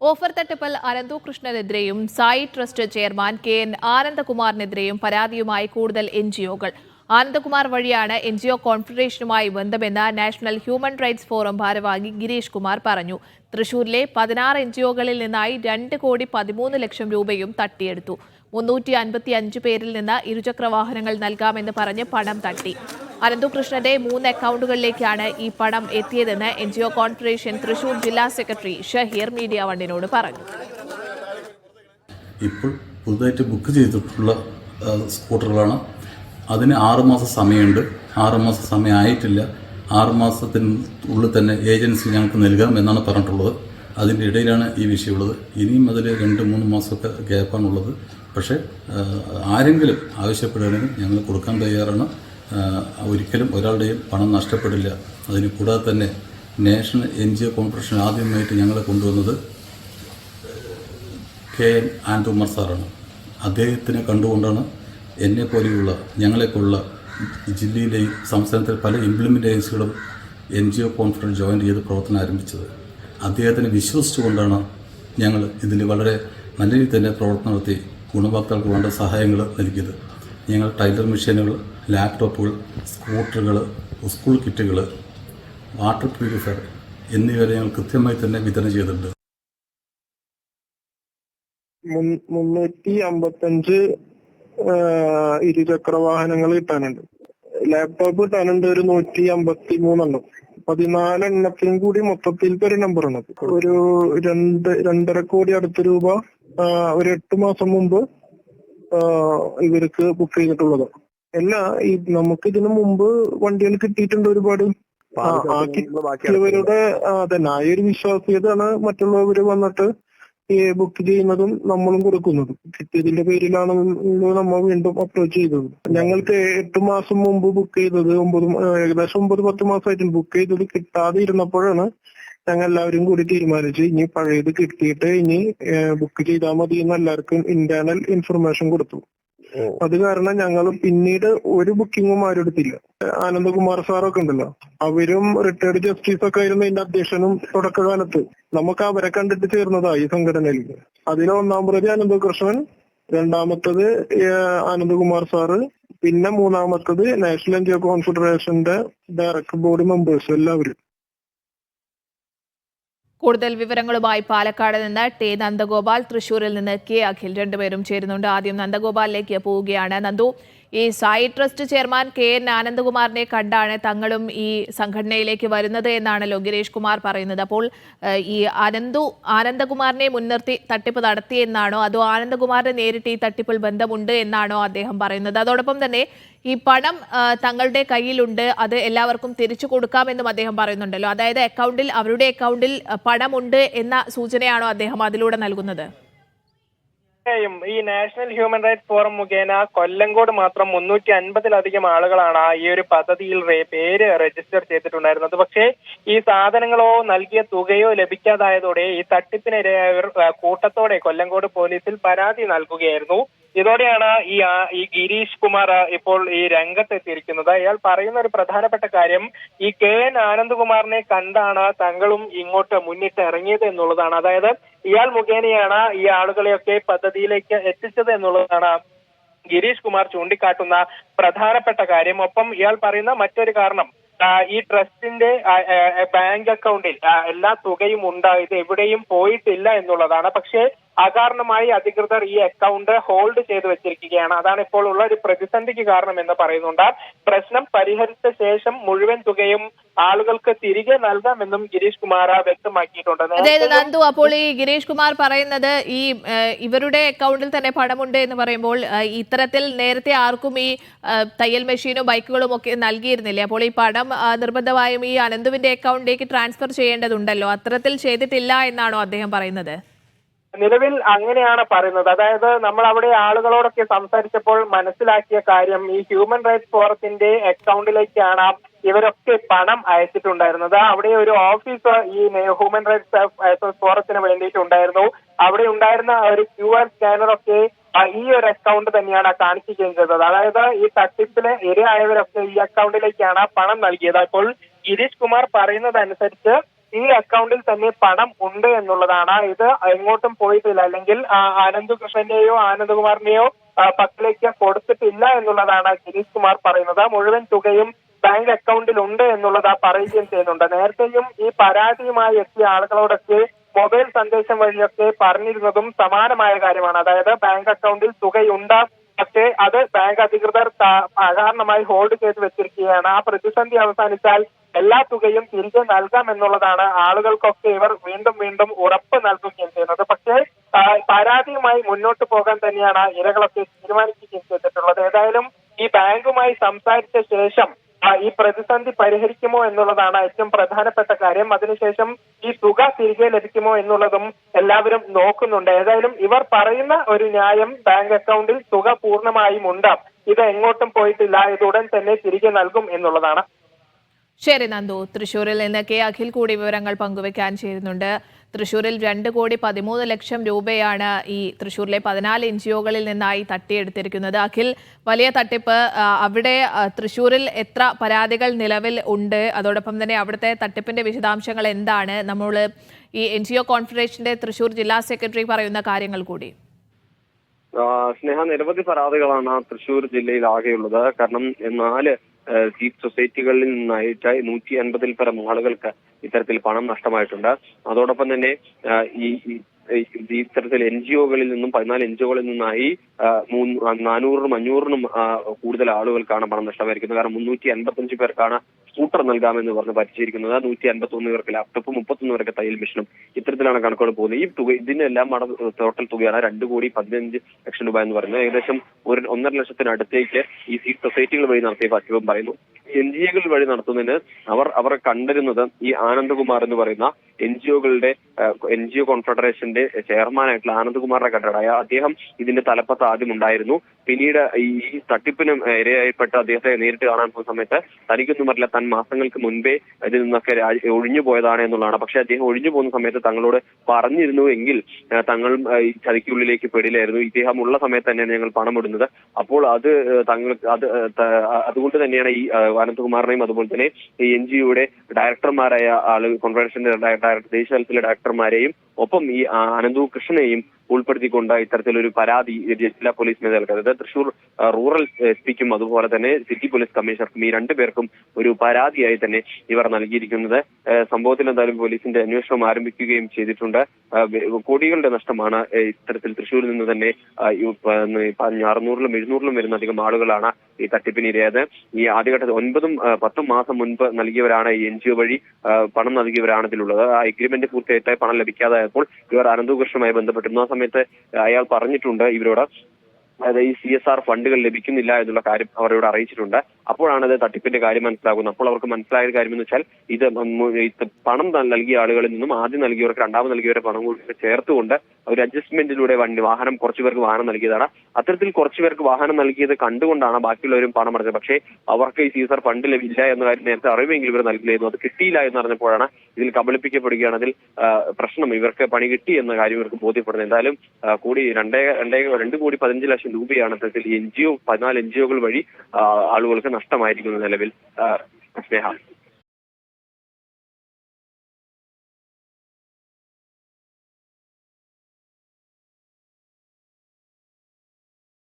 Offer തട്ടിപ്പിൽ അനന്തു കൃഷ്ണനെതിരെയും Sai trust chairman K N. ആനന്ദകുമാറിനെതിരെയും പരാതിയുമായി കൂടുതൽ എൻജിഒകൾ. ആനന്ദകുമാർ വഴിയാണ് എൻജിഒ കോൺഫെഡറേഷനുമായി ബന്ധമെന്ന് നാഷണൽ ഹ്യൂമൻ റൈറ്റ്സ് ഫോറം ഭാരവാഹി ഗിരീഷ് കുമാർ പറഞ്ഞു. തൃശൂരിലെ 16 എൻജിഒകളിൽ നിന്നായി 2,13,00,000 രൂപയും തട്ടിയെടുത്തു. 355 പേരിൽ നിന്ന് ഇരുചക്രവാഹനങ്ങൾ നൽകാമെന്ന് പറഞ്ഞ് പണം തട്ടി. അനന്തു കൃഷ്ണന്റെ 3 അക്കൗണ്ടുകളിലേക്കാണ് ഈ പണം എത്തിയതെന്ന് എൻജിഒ കോൺഫെഡറേഷൻ തൃശൂർ ജില്ലാ സെക്രട്ടറി ഷഹീർ മീഡിയ വണ്ണിനോട് പറഞ്ഞു. ഇപ്പോൾ പുതുതായിട്ട് ബുക്ക് ചെയ്തിട്ടുള്ള സ്കൂട്ടറുകളാണ്. അതിന് 6 മാസം സമയമുണ്ട്. 6 മാസം സമയം ആയിട്ടില്ല. 6 മാസത്തിനുള്ളിൽ തന്നെ ഏജൻസി ഞങ്ങൾക്ക് നൽകാം എന്നാണ് പറഞ്ഞിട്ടുള്ളത്. അതിൻ്റെ ഇടയിലാണ് ഈ വിഷയമുള്ളത്. ഇനിയും അതിൽ 2-3 മാസമൊക്കെ ഗ്യാപ്പാണുള്ളത്. പക്ഷേ ആരെങ്കിലും ആവശ്യപ്പെടുകയാണെങ്കിൽ ഞങ്ങൾ കൊടുക്കാൻ തയ്യാറാണ്. ഒരിക്കലും ഒരാളുടെയും പണം നഷ്ടപ്പെടില്ല. അതിന് കൂടാതെ തന്നെ നാഷണൽ എൻജിഒ കോൺഫെഡറേഷൻ ആദ്യമായിട്ട് ഞങ്ങളെ കൊണ്ടുവന്നത് കെ.എൻ. ആനന്ദകുമാർ സാറാണ്. അദ്ദേഹത്തിനെ കണ്ടുകൊണ്ടാണ് എന്നെപ്പോലെയുള്ള ഞങ്ങളെപ്പോലുള്ള ജില്ലയിലെയും സംസ്ഥാനത്തിലെ പല ഇംപ്ലിമെൻ്റ് ഏജൻസികളും എൻജിഒ കോൺഫെഡറേഷൻ ജോയിൻ ചെയ്ത് പ്രവർത്തനം ആരംഭിച്ചത്. അദ്ദേഹത്തിനെ വിശ്വസിച്ചുകൊണ്ടാണ് ഞങ്ങൾ ഇതിൽ വളരെ നല്ല രീതിയിൽ തന്നെ പ്രവർത്തനം നടത്തി ഗുണഭോക്താക്കൾക്ക് വേണ്ട സഹായങ്ങൾ നൽകിയത്. ഞങ്ങൾ ടൈലർ മെഷീനുകൾ, ലാപ്ടോപ്പുകൾ, സ്കൂട്ടറുകൾ, സ്കൂൾ കിറ്റുകൾ, വാട്ടർ പ്യൂരിഫയർ എന്നിവ ഞങ്ങൾ കൃത്യമായി തന്നെ വിതരണം ചെയ്തിട്ടുണ്ട്. 355 ഇരുചക്ര വാഹനങ്ങൾ കിട്ടാനുണ്ട്. ലാപ്ടോപ്പ് കിട്ടാനുണ്ട് ഒരു 153 14 എണ്ണത്തിനും കൂടി മൊത്തത്തിലത്തെ ഒരു നമ്പറാണ്. ഒരു 2.5 കോടി അടുത്ത രൂപ ഒരു 8 മാസം മുമ്പ് ഇവർക്ക് ബുക്ക് ചെയ്തിട്ടുള്ളത്. ഈ നമുക്ക് ഇതിനു മുമ്പ് വണ്ടികൾ കിട്ടിയിട്ടുണ്ട് ഒരുപാട്. ഇവരുടെ അതന്നെ ആ ഒരു വിശ്വാസ്യതയാണ് മറ്റുള്ളവര് വന്നിട്ട് ഈ ബുക്ക് ചെയ്യുന്നതും നമ്മളും കൊടുക്കുന്നതും. കിട്ടിയതിന്റെ പേരിലാണ് നമ്മൾ വീണ്ടും അപ്രോച്ച് ചെയ്തത്. ഞങ്ങൾക്ക് 8 മാസം മുമ്പ് ബുക്ക് ചെയ്തത് ഏകദേശം 9-10 മാസമായിട്ടുണ്ട്. ബുക്ക് ചെയ്തത് കിട്ടാതെ ഇരുന്നപ്പോഴാണ് ഞങ്ങൾ എല്ലാവരും കൂടി തീരുമാനിച്ച് ഇനി പഴയത് കിട്ടിയിട്ട് ഇനി ബുക്ക് ചെയ്താൽ മതി എന്ന് എല്ലാവർക്കും ഇന്റേണൽ ഇൻഫർമേഷൻ കൊടുത്തു. അത് കാരണം ഞങ്ങൾ പിന്നീട് ഒരു ബുക്കിങ്ങും ആരും എടുത്തില്ല. ആനന്ദകുമാർ സാറൊക്കെ ഉണ്ടല്ലോ, അവരും റിട്ടയർഡ് ജസ്റ്റിസ് ഒക്കെ ആയിരുന്നു ഇതിന്റെ അധ്യക്ഷനും തുടക്കകാലത്ത്. നമുക്ക് അവരെ കണ്ടിട്ട് ചേർന്നതാ ഈ സംഘടനയിൽ. അതിൽ 1-ാം പ്രതി അനന്തകൃഷ്ണൻ, 2-മത്തത് ആനന്ദകുമാർ സാറ്, പിന്നെ 3-മത്തത് നാഷണൽ എൻജിഒ കോൺഫെഡറേഷന്റെ ഡയറക്ടർ ബോർഡ് മെമ്പേഴ്സ് എല്ലാവരും. കൂടുതൽ വിവരങ്ങളുമായി പാലക്കാട് നിന്ന് ടി നന്ദഗോപാൽ, തൃശൂരിൽ നിന്ന് കെ അഖിൽ രണ്ടുപേരും ചേരുന്നുണ്ട്. ആദ്യം നന്ദഗോപാലിലേക്ക് പോവുകയാണ്. നന്ദു, ഈ സായി ട്രസ്റ്റ് ചെയർമാൻ കെ.എൻ. ആനന്ദകുമാറിനെ കണ്ടാണ് തങ്ങളും ഈ സംഘടനയിലേക്ക് വരുന്നത് എന്നാണല്ലോ ഗിരീഷ് കുമാർ പറയുന്നത്. അപ്പോൾ ഈ ആനന്ദകുമാറിനെ മുൻനിർത്തി തട്ടിപ്പ് നടത്തിയെന്നാണോ അതോ ആനന്ദകുമാറിന് നേരിട്ട് ഈ തട്ടിപ്പിൽ ബന്ധമുണ്ട് എന്നാണോ അദ്ദേഹം പറയുന്നത്? അതോടൊപ്പം തന്നെ ഈ പണം തങ്ങളുടെ കയ്യിലുണ്ട്, അത് എല്ലാവർക്കും തിരിച്ചു കൊടുക്കാമെന്നും അദ്ദേഹം പറയുന്നുണ്ടല്ലോ. അതായത് അവരുടെ അക്കൗണ്ടിൽ പണമുണ്ട് എന്ന സൂചനയാണോ അദ്ദേഹം അതിലൂടെ നൽകുന്നത്? ഈ നാഷണൽ ഹ്യൂമൻ റൈറ്റ്സ് ഫോറം മുഖേന കൊല്ലങ്കോട് മാത്രം 350-ലധികം ആളുകളാണ് ഈ ഒരു പദ്ധതിയിൽ പേര് രജിസ്റ്റർ ചെയ്തിട്ടുണ്ടായിരുന്നത്. പക്ഷേ ഈ സാധനങ്ങളോ നൽകിയ തുകയോ ലഭിക്കാതായതോടെ ഈ തട്ടിപ്പിനിരയായവർ കൂട്ടത്തോടെ കൊല്ലങ്കോട് പോലീസിൽ പരാതി നൽകുകയായിരുന്നു. ഇതോടെയാണ് ഈ ഗിരീഷ് കുമാർ ഇപ്പോൾ ഈ രംഗത്തെത്തിയിരിക്കുന്നത്. അയാൾ പറയുന്ന ഒരു പ്രധാനപ്പെട്ട കാര്യം ഈ കെ.എൻ. ആനന്ദകുമാറിനെ കണ്ടാണ് തങ്ങളും ഇങ്ങോട്ട് മുന്നിട്ട് ഇറങ്ങിയത് എന്നുള്ളതാണ്. അതായത് ഇയാൾ മുഖേനയാണ് ഈ ആളുകളെയൊക്കെ പദ്ധതിയിലേക്ക് എത്തിച്ചത് എന്നുള്ളതാണ് ഗിരീഷ് കുമാർ ചൂണ്ടിക്കാട്ടുന്ന പ്രധാനപ്പെട്ട കാര്യം. ഒപ്പം ഇയാൾ പറയുന്ന മറ്റൊരു കാരണം, ഈ ട്രസ്റ്റിന്റെ ബാങ്ക് അക്കൗണ്ടിൽ എല്ലാ തുകയും ഉണ്ട്, ഇത് എവിടെയും പോയിട്ടില്ല എന്നുള്ളതാണ്. പക്ഷേ അകാരണമായി അധികൃതർ ഈ അക്കൗണ്ട് ഹോൾഡ് ചെയ്ത് വെച്ചിരിക്കുകയാണ്. അതാണ് ഇപ്പോൾ ഉള്ള ഒരു പ്രതിസന്ധിക്ക് കാരണം എന്ന് പറയുന്നുണ്ട്. പ്രശ്നം പരിഹരിച്ച ശേഷം മുഴുവൻ തുകയും ആളുകൾക്ക് തിരികെ നൽകാമെന്നും ഗിരീഷ് കുമാർ വ്യക്തമാക്കിയിട്ടുണ്ട്. അതായത് നന്ദു, അപ്പോൾ ഈ ഗിരീഷ് കുമാർ പറയുന്നത് ഈ ഇവരുടെ അക്കൗണ്ടിൽ തന്നെ പണമുണ്ട് എന്ന് പറയുമ്പോൾ ഇത്തരത്തിൽ നേരത്തെ ആർക്കും ഈ തയ്യൽ മെഷീനും ബൈക്കുകളും ഒക്കെ നൽകിയിരുന്നില്ലേ? അപ്പോൾ ഈ പണം നിർബന്ധമായും ഈ അനന്തുവിന്റെ അക്കൗണ്ടിലേക്ക് ട്രാൻസ്ഫർ ചെയ്യേണ്ടതുണ്ടല്ലോ, അത്തരത്തിൽ ചെയ്തിട്ടില്ല എന്നാണോ അദ്ദേഹം പറയുന്നത്? നിലവിൽ അങ്ങനെയാണ് പറയുന്നത്. അതായത് നമ്മൾ അവിടെ ആളുകളോടൊക്കെ സംസാരിച്ചപ്പോൾ മനസ്സിലാക്കിയ കാര്യം, ഈ ഹ്യൂമൻ റൈറ്റ്സ് ഫോറത്തിന്റെ അക്കൗണ്ടിലേക്കാണ് ഇവരൊക്കെ പണം അയച്ചിട്ടുണ്ടായിരുന്നത്. അവിടെ ഒരു ഓഫീസ് ഈ ഹ്യൂമൻ റൈറ്റ്സ് ഫോറത്തിന് വേണ്ടിയിട്ടുണ്ടായിരുന്നു. അവിടെ ഉണ്ടായിരുന്ന ഒരു QR സ്കാനറൊക്കെ ഈ ഒരു അക്കൗണ്ട് തന്നെയാണ് കാണിക്കുകയും ചെയ്തത്. അതായത് ഈ തട്ടിപ്പിന് ഇരയായവരൊക്കെ ഈ അക്കൗണ്ടിലേക്കാണ് പണം നൽകിയത്. അപ്പോൾ ഗിരീഷ് കുമാർ പറയുന്നതനുസരിച്ച് ഈ അക്കൗണ്ടിൽ തന്നെ പണം ഉണ്ട് എന്നുള്ളതാണ്. ഇത് എങ്ങോട്ടും പോയിട്ടില്ല, അല്ലെങ്കിൽ ആനന്ദകൃഷ്ണന്റെയോ ആനന്ദകുമാറിന്റെയോ പക്കലേക്ക് കൊടുത്തിട്ടില്ല എന്നുള്ളതാണ് ഗിരീഷ് കുമാർ പറയുന്നത്. മുഴുവൻ തുകയും ബാങ്ക് അക്കൗണ്ടിൽ ഉണ്ട് എന്നുള്ളത് പറയുകയും ചെയ്യുന്നുണ്ട്. നേരത്തെയും ഈ പരാതിയുമായി എത്തിയ ആളുകളോടൊക്കെ മൊബൈൽ സന്ദേശം വഴിയൊക്കെ പറഞ്ഞിരുന്നതും സമാനമായ കാര്യമാണ്. അതായത് ബാങ്ക് അക്കൗണ്ടിൽ തുകയുണ്ട്, പക്ഷേ അത് ബാങ്ക് അധികൃതർ കാരണമായി ഹോൾഡ് ചെയ്ത് വെച്ചിരിക്കുകയാണ്. ആ പ്രതിസന്ധി അവസാനിച്ചാൽ എല്ലാ തുകയും തിരികെ നൽകാം എന്നുള്ളതാണ് ആളുകൾക്കൊക്കെ ഇവർ വീണ്ടും വീണ്ടും ഉറപ്പ് നൽകുകയും ചെയ്യുന്നത്. പക്ഷേ പരാതിയുമായി മുന്നോട്ട് പോകാൻ തന്നെയാണ് ഇരകളൊക്കെ തീരുമാനിക്കുകയും ചെയ്തിട്ടുള്ളത്. ഏതായാലും ഈ ബാങ്കുമായി സംസാരിച്ച ശേഷം ഈ പ്രതിസന്ധി പരിഹരിക്കുമോ എന്നുള്ളതാണ് ഏറ്റവും പ്രധാനപ്പെട്ട കാര്യം. അതിനുശേഷം ഈ തുക തിരികെ ലഭിക്കുമോ എന്നുള്ളതും എല്ലാവരും നോക്കുന്നുണ്ട്. ഏതായാലും ഇവർ പറയുന്ന ഒരു ന്യായം ബാങ്ക് അക്കൗണ്ടിൽ തുക പൂർണ്ണമായും ഉണ്ട്, ഇത് എങ്ങോട്ടും പോയിട്ടില്ല, ഇത് ഉടൻ തന്നെ തിരികെ നൽകും എന്നുള്ളതാണ്. ശരി നന്ദു, തൃശ്ശൂരിൽ നിന്ന് കെ അഖിൽ കൂടി വിവരങ്ങൾ പങ്കുവെക്കാൻ ചേരുന്നുണ്ട്. തൃശ്ശൂരിൽ 2,13,00,000 രൂപയാണ് ഈ തൃശ്ശൂരിലെ 14 എൻജിഒകളിൽ നിന്നായി തട്ടിയെടുത്തിരിക്കുന്നത്. അഖിൽ, വലിയ തട്ടിപ്പ്. അവിടെ തൃശ്ശൂരിൽ എത്ര പരാതികൾ നിലവിൽ ഉണ്ട്? അതോടൊപ്പം തന്നെ അവിടുത്തെ തട്ടിപ്പിന്റെ വിശദാംശങ്ങൾ എന്താണ്? നമ്മൾ ഈ എൻജിഒ കോൺഫെഡറേഷന്റെ തൃശ്ശൂർ ജില്ലാ സെക്രട്ടറി പറയുന്ന കാര്യങ്ങൾ കൂടി. സ്നേഹ, നിരവധി പരാതികളാണ് തൃശ്ശൂർ ജില്ലയിൽ ആകെയുള്ളത്. കാരണം 4 സീറ്റ് സൊസൈറ്റികളിൽ നിന്നായിട്ട് 150-ൽ പരം ആളുകൾക്ക് ഇത്തരത്തിൽ പണം നഷ്ടമായിട്ടുണ്ട്. അതോടൊപ്പം തന്നെ ഇത്തരത്തിൽ എൻജിഒകളിൽ നിന്നും 14 എൻജിഒകളിൽ നിന്നായി 400-500-നും കൂടുതൽ ആളുകൾക്കാണ് പണം നഷ്ടമായിരിക്കുന്നത്. കാരണം 355 പേർക്കാണ് സ്കൂട്ടർ നൽകാമെന്ന് പറഞ്ഞ് പറ്റിച്ചിരിക്കുന്നത്. 151 പേർക്ക് ലാപ്ടോപ്പ്, 31 പേർക്ക് തയ്യൽ മെഷീനും. ഇത്തരത്തിലാണ് കണക്കുകൾ പോകുന്നത്. ഈ തുക ഇതിനെല്ലാം ടോട്ടൽ തുകയാണ് 2,15,00,000 രൂപ എന്ന് പറയുന്നത്. ഏകദേശം 1.5 ലക്ഷത്തിനടുത്തേക്ക് ഈ സീറ്റ് സൊസൈറ്റികൾ വഴി നടത്തിയ തട്ടിപ്പും പറയുന്നു. എൻജിഒകൾ വഴി നടത്തുന്നതിന് അവർ കണ്ടിരുന്നത് ഈ ആനന്ദകുമാർ എന്ന് പറയുന്ന എൻജിഒ കോൺഫെഡറേഷന്റെ ചെയർമാനായിട്ടുള്ള ആനന്ദകുമാറിനെ കണ്ടിട്ടായ അദ്ദേഹം ഇതിന്റെ തലപ്പത്ത് ആദ്യം ഉണ്ടായിരുന്നു. പിന്നീട് ഈ തട്ടിപ്പിന് ഇരയായിപ്പെട്ട് അദ്ദേഹത്തെ നേരിട്ട് കാണാൻ പോകുന്ന സമയത്ത് തനിക്കൊന്നും അറിയില്ല, താൻ മാസങ്ങൾക്ക് മുൻപേ ഇതിൽ നിന്നൊക്കെ ഒഴിഞ്ഞു പോയതാണ് എന്നുള്ളതാണ്. പക്ഷെ അദ്ദേഹം ഒഴിഞ്ഞു പോകുന്ന സമയത്ത് തങ്ങളോട് പറഞ്ഞിരുന്നു എങ്കിൽ തങ്ങൾ ഈ ചതിക്കുള്ളിലേക്ക് പെടില്ലായിരുന്നു. ഇദ്ദേഹം ഉള്ള സമയത്ത് തന്നെയാണ് ഞങ്ങൾ പണം ഇടുന്നത്. അപ്പോൾ അതുകൊണ്ട് തന്നെയാണ് ഈ അനന്തകുമാറിനെയും അതുപോലെ തന്നെ ഈ എൻജിഒയുടെ ഡയറക്ടർമാരായ കോൺഫെഡറേഷന്റെ ദേശീയ തലത്തിലെ ഡയറക്ടർമാരെയും ഒപ്പം ഈ അനന്തകൃഷ്ണനെയും ഉൾപ്പെടുത്തിക്കൊണ്ട് ഇത്തരത്തിലൊരു പരാതി ജില്ലാ പോലീസ് മേധാവികൾക്ക്, അതായത് തൃശ്ശൂർ റൂറൽ എസ്.പിക്കും അതുപോലെ തന്നെ സിറ്റി പോലീസ് കമ്മീഷണർക്കും ഈ 2 പേർക്കും ഒരു പരാതിയായി തന്നെ ഇവർ നൽകിയിരിക്കുന്നത്. സംഭവത്തിൽ എന്തായാലും പോലീസിന്റെ അന്വേഷണം ആരംഭിക്കുകയും ചെയ്തിട്ടുണ്ട്. കോടികളുടെ നഷ്ടമാണ് ഇത്തരത്തിൽ തൃശ്ശൂരിൽ നിന്ന് തന്നെ 600-ലും 700-ലും വരുന്ന അധികം ആളുകളാണ് ഈ തട്ടിപ്പിന് ഇരയായത്. ഈ ആദ്യഘട്ടത്തിൽ 9-10 മാസം മുൻപ് നൽകിയവരാണ് ഈ എൻജിഒ വഴി പണം നൽകിയവരാണ് ഇതിലുള്ളത്. ആ എഗ്രിമെന്റ് പൂർത്തിയായിട്ട് പണം ലഭിക്കാതായപ്പോൾ ഇവർ അനന്തകൃഷ്ണനുമായി ബന്ധപ്പെട്ടിരുന്നു. ആ സമയത്ത് അയാൾ പറഞ്ഞിട്ടുണ്ട് ഇവരോട്, അതായത് ഈ CSR ഫണ്ടുകൾ ലഭിക്കുന്നില്ല എന്നുള്ള കാര്യം അവരോട് അറിയിച്ചിട്ടുണ്ട്. അപ്പോഴാണ് ഇത് തട്ടിപ്പിന്റെ കാര്യം മനസ്സിലാകുന്നത്. അപ്പോൾ അവർക്ക് മനസ്സിലായ കാര്യം എന്ന് വെച്ചാൽ ഇത് പണം നൽകിയ ആളുകളിൽ നിന്നും ആദ്യം നൽകിയവർക്ക് രണ്ടാമത് നൽകിയവരെ പണം കൂടി ചേർത്തുകൊണ്ട് ഒരു അഡ്ജസ്റ്റ്മെന്റിലൂടെ വാഹനം കുറച്ചു പേർക്ക് വാഹനം നൽകിയതാണ്. അത്തരത്തിൽ കുറച്ചു പേർക്ക് വാഹനം നൽകിയത് കണ്ടുകൊണ്ടാണ് ബാക്കിയുള്ളവരും പണം അടച്ചത്. പക്ഷേ അവർക്ക് ഈ CSR ഫണ്ട് ലഭില്ല എന്ന കാര്യം നേരത്തെ അറിവെങ്കിൽ ഇവർ നൽകില്ലായിരുന്നു. അത് കിട്ടിയില്ല എന്ന് പറഞ്ഞപ്പോഴാണ് ഇതിൽ കബളിപ്പിക്കപ്പെടുകയാണ്. അതിൽ പ്രശ്നം ഇവർക്ക് പണി കിട്ടി എന്ന കാര്യം ഇവർക്ക് ബോധ്യപ്പെടുന്നത്. എന്തായാലും കൂടി 2,15,00,000 രൂപയാണ് ഇത്തരത്തിൽ 14 എൻജിഒകൾ വഴി ആളുകൾക്ക് നഷ്ടമായിരിക്കുന്നത് നിലവിൽ. സ്നേഹ.